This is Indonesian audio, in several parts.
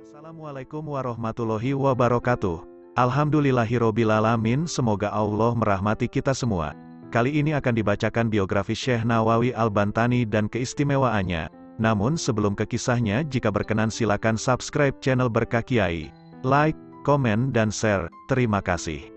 Assalamualaikum warahmatullahi wabarakatuh. Alhamdulillahirobbilalamin. Semoga Allah merahmati kita semua. Kali ini akan dibacakan biografi Syekh Nawawi Al-Bantani dan keistimewaannya. Namun sebelum ke kisahnya, jika berkenan silakan subscribe channel Berkah Kiai, like, komen dan share. Terima kasih.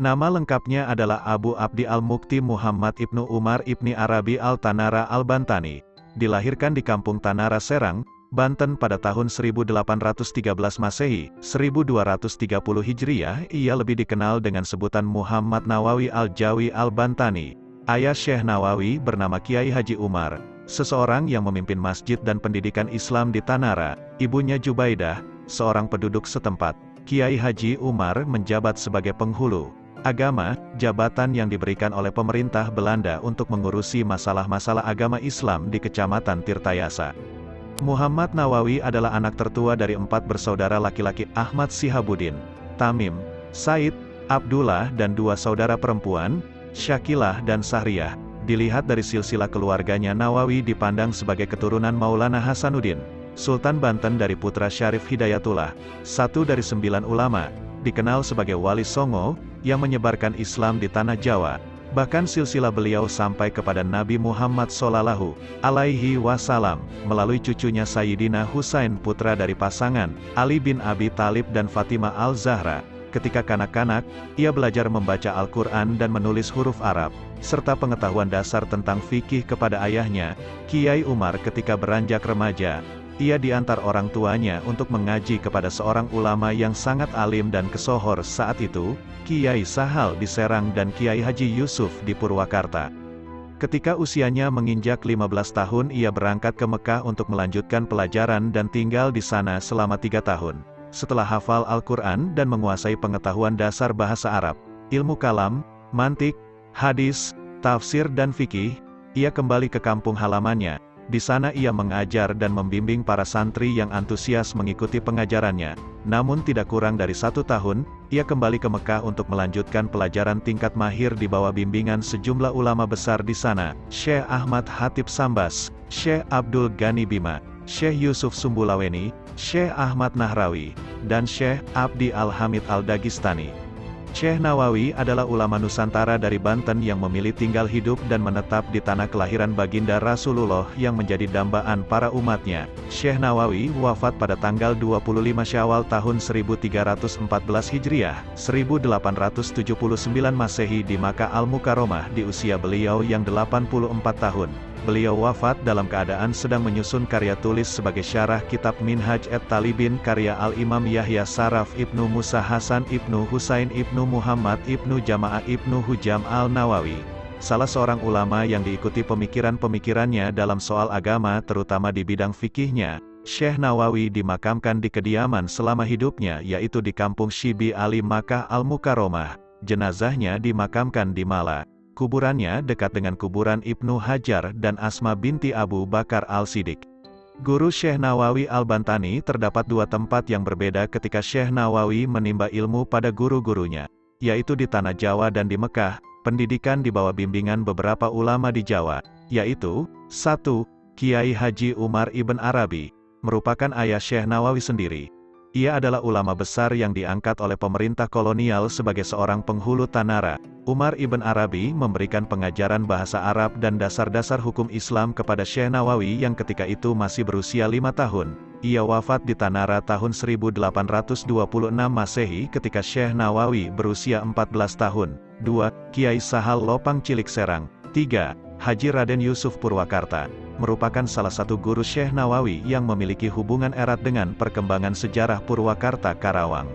Nama lengkapnya adalah Abu Abdi Al-Mukti Muhammad Ibnu Umar Ibni Arabi Al-Tanara Al-Bantani. Dilahirkan di Kampung Tanara Serang, Banten pada tahun 1813 Masehi, 1230 Hijriah. Ia lebih dikenal dengan sebutan Muhammad Nawawi Al-Jawi Al-Bantani. Ayah Syekh Nawawi bernama Kiai Haji Umar, seseorang yang memimpin masjid dan pendidikan Islam di Tanara. Ibunya Jubaidah, seorang penduduk setempat. Kiai Haji Umar menjabat sebagai penghulu agama, jabatan yang diberikan oleh pemerintah Belanda untuk mengurusi masalah-masalah agama Islam di Kecamatan Tirtayasa. Muhammad Nawawi adalah anak tertua dari 4 bersaudara laki-laki, Ahmad Sihabuddin, Tamim, Said, Abdullah dan 2 saudara perempuan, Syakilah dan Sahriyah. Dilihat dari silsilah keluarganya, Nawawi dipandang sebagai keturunan Maulana Hasanuddin, Sultan Banten dari putra Syarif Hidayatullah, satu dari 9 ulama, dikenal sebagai Wali Songo, yang menyebarkan Islam di Tanah Jawa. Bahkan silsilah beliau sampai kepada Nabi Muhammad Shallallahu Alaihi Wasallam, melalui cucunya Sayyidina Husain putra dari pasangan Ali bin Abi Thalib dan Fatimah Al-Zahra. Ketika kanak-kanak, ia belajar membaca Al-Quran dan menulis huruf Arab, serta pengetahuan dasar tentang fikih kepada ayahnya, Kiai Umar. Ketika beranjak remaja, ia diantar orang tuanya untuk mengaji kepada seorang ulama yang sangat alim dan kesohor saat itu, Kiai Sahal di Serang dan Kiai Haji Yusuf di Purwakarta. Ketika usianya menginjak 15 tahun, ia berangkat ke Mekah untuk melanjutkan pelajaran dan tinggal di sana selama 3 tahun. Setelah hafal Al-Quran dan menguasai pengetahuan dasar bahasa Arab, ilmu kalam, mantik, hadis, tafsir dan fikih, ia kembali ke kampung halamannya. Di sana ia mengajar dan membimbing para santri yang antusias mengikuti pengajarannya. Namun tidak kurang dari 1 tahun, ia kembali ke Mekah untuk melanjutkan pelajaran tingkat mahir di bawah bimbingan sejumlah ulama besar di sana, Syekh Ahmad Hatib Sambas, Syekh Abdul Ghani Bima, Syekh Yusuf Sumbulaweni, Syekh Ahmad Nahrawi, dan Syekh Abdi Al-Hamid Al-Dagistani. Syekh Nawawi adalah ulama Nusantara dari Banten yang memilih tinggal hidup dan menetap di tanah kelahiran baginda Rasulullah yang menjadi dambaan para umatnya. Syekh Nawawi wafat pada tanggal 25 Syawal tahun 1314 Hijriah, 1879 Masehi di Makkah Al-Mukarramah di usia beliau yang 84 tahun. Beliau wafat dalam keadaan sedang menyusun karya tulis sebagai syarah kitab Minhaj at-Talibin karya Al-Imam Yahya Saraf Ibnu Musa Hasan Ibnu Husain Ibnu Muhammad Ibnu Jama'ah Ibnu Hujam Al-Nawawi. Salah seorang ulama yang diikuti pemikiran-pemikirannya dalam soal agama terutama di bidang fikihnya, Syekh Nawawi dimakamkan di kediaman selama hidupnya yaitu di kampung Syibi Ali Makkah Al-Mukarramah. Jenazahnya dimakamkan di Mala. Kuburannya dekat dengan kuburan Ibnu Hajar dan Asma binti Abu Bakar Al-Siddiq. Guru Syekh Nawawi Al-Bantani. Terdapat 2 tempat yang berbeda ketika Syekh Nawawi menimba ilmu pada guru-gurunya, yaitu di Tanah Jawa dan di Mekah. Pendidikan di bawah bimbingan beberapa ulama di Jawa, yaitu 1. Kiai Haji Umar Ibn Arabi, merupakan ayah Syekh Nawawi sendiri. Ia adalah ulama besar yang diangkat oleh pemerintah kolonial sebagai seorang penghulu Tanara. Umar Ibn Arabi memberikan pengajaran bahasa Arab dan dasar-dasar hukum Islam kepada Syekh Nawawi yang ketika itu masih berusia 5 tahun. Ia wafat di Tanara tahun 1826 Masehi ketika Syekh Nawawi berusia 14 tahun. 2. Kiai Sahal Lopang Cilik Serang. 3. Haji Raden Yusuf Purwakarta, merupakan salah satu guru Syekh Nawawi yang memiliki hubungan erat dengan perkembangan sejarah Purwakarta Karawang.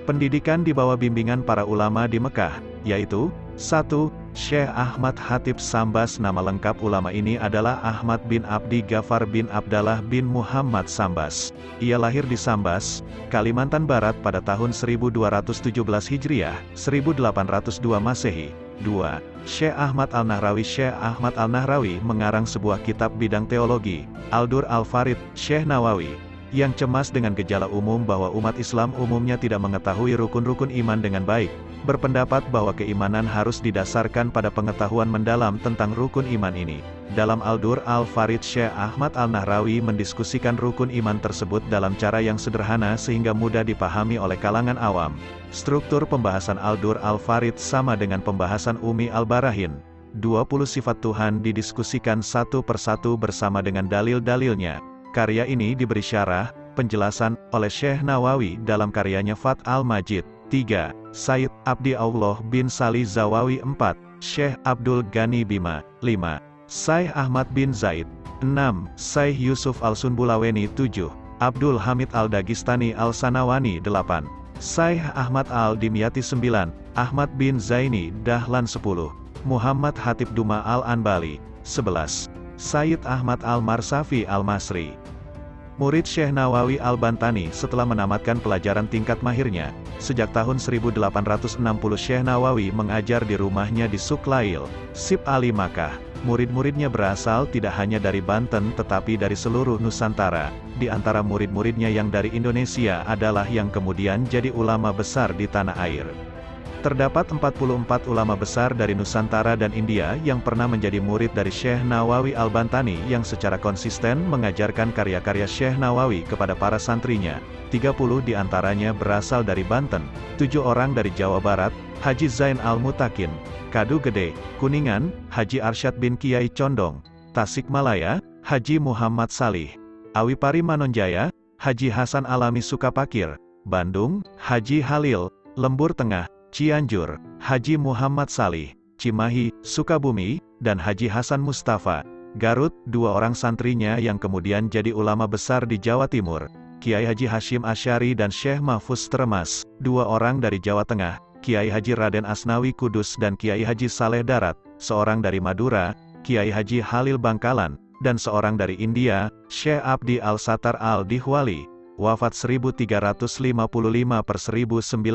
Pendidikan di bawah bimbingan para ulama di Mekah, yaitu 1. Syekh Ahmad Hatib Sambas. Nama lengkap ulama ini adalah Ahmad bin Abdi Ghafar bin Abdallah bin Muhammad Sambas. Ia lahir di Sambas, Kalimantan Barat pada tahun 1217 Hijriah, 1802 Masehi. 2. Syekh Ahmad Al-Nahrawi. Syekh Ahmad Al-Nahrawi mengarang sebuah kitab bidang teologi, Al-Dur Al-Farid. Syekh Nawawi, yang cemas dengan gejala umum bahwa umat Islam umumnya tidak mengetahui rukun-rukun iman dengan baik, berpendapat bahwa keimanan harus didasarkan pada pengetahuan mendalam tentang rukun iman ini. Dalam Al-Dur Al-Farid, Syekh Ahmad Al-Nahrawi mendiskusikan rukun iman tersebut dalam cara yang sederhana sehingga mudah dipahami oleh kalangan awam. Struktur pembahasan Al-Dur Al-Farid sama dengan pembahasan Umi Al-Barahin. 20 sifat Tuhan didiskusikan satu persatu bersama dengan dalil-dalilnya. Karya ini diberi syarah, penjelasan, oleh Syekh Nawawi dalam karyanya Fath al-Majid. 3. Sayyid Abdi Allah bin Salih Zawawi. 4. Syekh Abdul Ghani Bima. 5. Syekh Ahmad bin Zaid. 6. Syekh Yusuf Al-Sunbulaweni. 7. Abdul Hamid Al-Dagistani Al-Sanawani. 8. Syekh Ahmad Al-Dimyati. 9. Ahmad bin Zaini Dahlan. 10. Muhammad Hatib Duma Al-Anbali. 11. Sayyid Ahmad Al-Marsafi Al-Masri. Murid Syekh Nawawi Al-Bantani setelah menamatkan pelajaran tingkat mahirnya. Sejak tahun 1860 Syekh Nawawi mengajar di rumahnya di Suklail, Sib Ali Makkah. Murid-muridnya berasal tidak hanya dari Banten tetapi dari seluruh Nusantara. Di antara murid-muridnya yang dari Indonesia adalah yang kemudian jadi ulama besar di tanah air. Terdapat 44 ulama besar dari Nusantara dan India yang pernah menjadi murid dari Syekh Nawawi Al-Bantani yang secara konsisten mengajarkan karya-karya Syekh Nawawi kepada para santrinya. 30 diantaranya berasal dari Banten, 7 orang dari Jawa Barat, Haji Zain Al-Mutakin, Kadu Gede, Kuningan, Haji Arsyad bin Kiai Condong, Tasikmalaya, Haji Muhammad Salih, Awipari Manonjaya, Haji Hasan Alami Sukapakir, Bandung, Haji Halil, Lembur Tengah, Cianjur, Haji Muhammad Salih, Cimahi, Sukabumi, dan Haji Hasan Mustafa, Garut. 2 orang santrinya yang kemudian jadi ulama besar di Jawa Timur, Kiai Haji Hashim Asy'ari dan Syekh Mahfuz Tremas. 2 orang dari Jawa Tengah, Kiai Haji Raden Asnawi Kudus dan Kiai Haji Saleh Darat. 1 dari Madura, Kiai Haji Halil Bangkalan, dan 1 dari India, Syekh Abdi Al-Sattar Al-Dihwali. Wafat 1355 per 1936,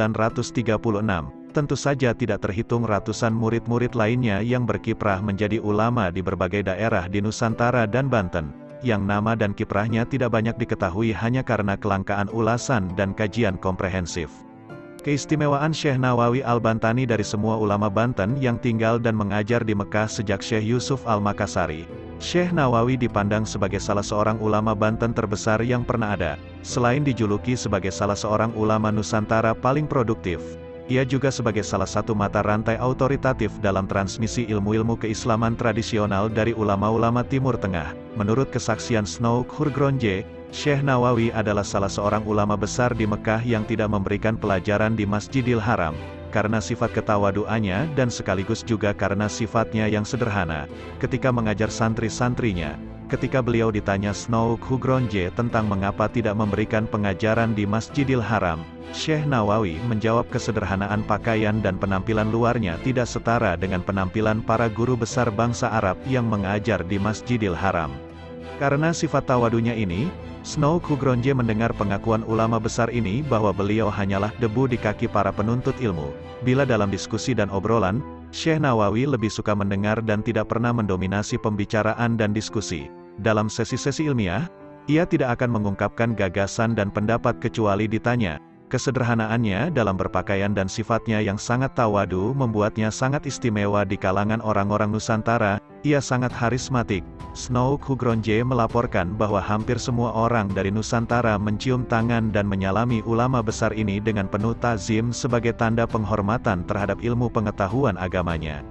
tentu saja tidak terhitung ratusan murid-murid lainnya yang berkiprah menjadi ulama di berbagai daerah di Nusantara dan Banten, yang nama dan kiprahnya tidak banyak diketahui hanya karena kelangkaan ulasan dan kajian komprehensif. Keistimewaan Syekh Nawawi Al-Bantani dari semua ulama Banten yang tinggal dan mengajar di Mekah sejak Syekh Yusuf Al-Makassari. Syekh Nawawi dipandang sebagai salah seorang ulama Banten terbesar yang pernah ada. Selain dijuluki sebagai salah seorang ulama Nusantara paling produktif, ia juga sebagai salah satu mata rantai autoritatif dalam transmisi ilmu-ilmu keislaman tradisional dari ulama-ulama Timur Tengah. Menurut kesaksian Snouk Hurgronje, Syekh Nawawi adalah salah seorang ulama besar di Mekah yang tidak memberikan pelajaran di Masjidil Haram, karena sifat ketawaduannya dan sekaligus juga karena sifatnya yang sederhana. Ketika mengajar santri-santrinya, ketika beliau ditanya Snouk Hurgronje tentang mengapa tidak memberikan pengajaran di Masjidil Haram, Syekh Nawawi menjawab kesederhanaan pakaian dan penampilan luarnya tidak setara dengan penampilan para guru besar bangsa Arab yang mengajar di Masjidil Haram. Karena sifat tawadunya ini, Snouk Hurgronje mendengar pengakuan ulama besar ini bahwa beliau hanyalah debu di kaki para penuntut ilmu. Bila dalam diskusi dan obrolan, Syekh Nawawi lebih suka mendengar dan tidak pernah mendominasi pembicaraan dan diskusi. Dalam sesi-sesi ilmiah, ia tidak akan mengungkapkan gagasan dan pendapat kecuali ditanya. Kesederhanaannya dalam berpakaian dan sifatnya yang sangat tawadu membuatnya sangat istimewa di kalangan orang-orang Nusantara. Ia sangat harismatik. Snouk Hurgronje melaporkan bahwa hampir semua orang dari Nusantara mencium tangan dan menyalami ulama besar ini dengan penuh ta'zim sebagai tanda penghormatan terhadap ilmu pengetahuan agamanya.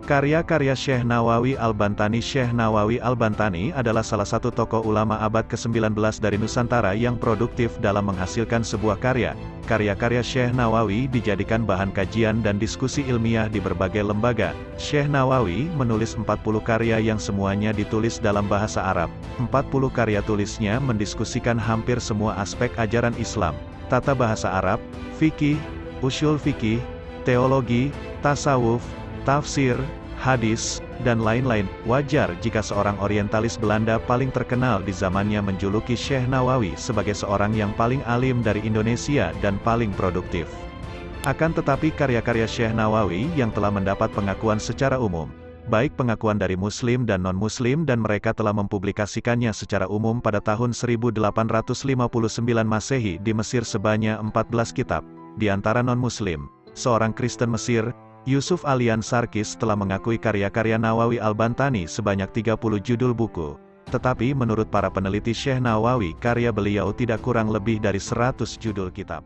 Karya-karya Syekh Nawawi Al-Bantani. Syekh Nawawi Al-Bantani adalah salah satu tokoh ulama abad ke-19 dari Nusantara yang produktif dalam menghasilkan sebuah karya. Karya-karya Syekh Nawawi dijadikan bahan kajian dan diskusi ilmiah di berbagai lembaga. Syekh Nawawi menulis 40 karya yang semuanya ditulis dalam bahasa Arab. 40 karya tulisnya mendiskusikan hampir semua aspek ajaran Islam, tata bahasa Arab, fikih, usyul fikih, teologi, tasawuf, tafsir, hadis, dan lain-lain. Wajar jika seorang orientalis Belanda paling terkenal di zamannya menjuluki Syekh Nawawi sebagai seorang yang paling alim dari Indonesia dan paling produktif. Akan tetapi karya-karya Syekh Nawawi yang telah mendapat pengakuan secara umum, baik pengakuan dari Muslim dan non-Muslim, dan mereka telah mempublikasikannya secara umum pada tahun 1859 Masehi di Mesir sebanyak 14 kitab. Di antara non-Muslim, seorang Kristen Mesir, Yusuf Alian Sarkis telah mengakui karya-karya Nawawi Al-Bantani sebanyak 30 judul buku. Tetapi menurut para peneliti Syekh Nawawi, karya beliau tidak kurang lebih dari 100 judul kitab.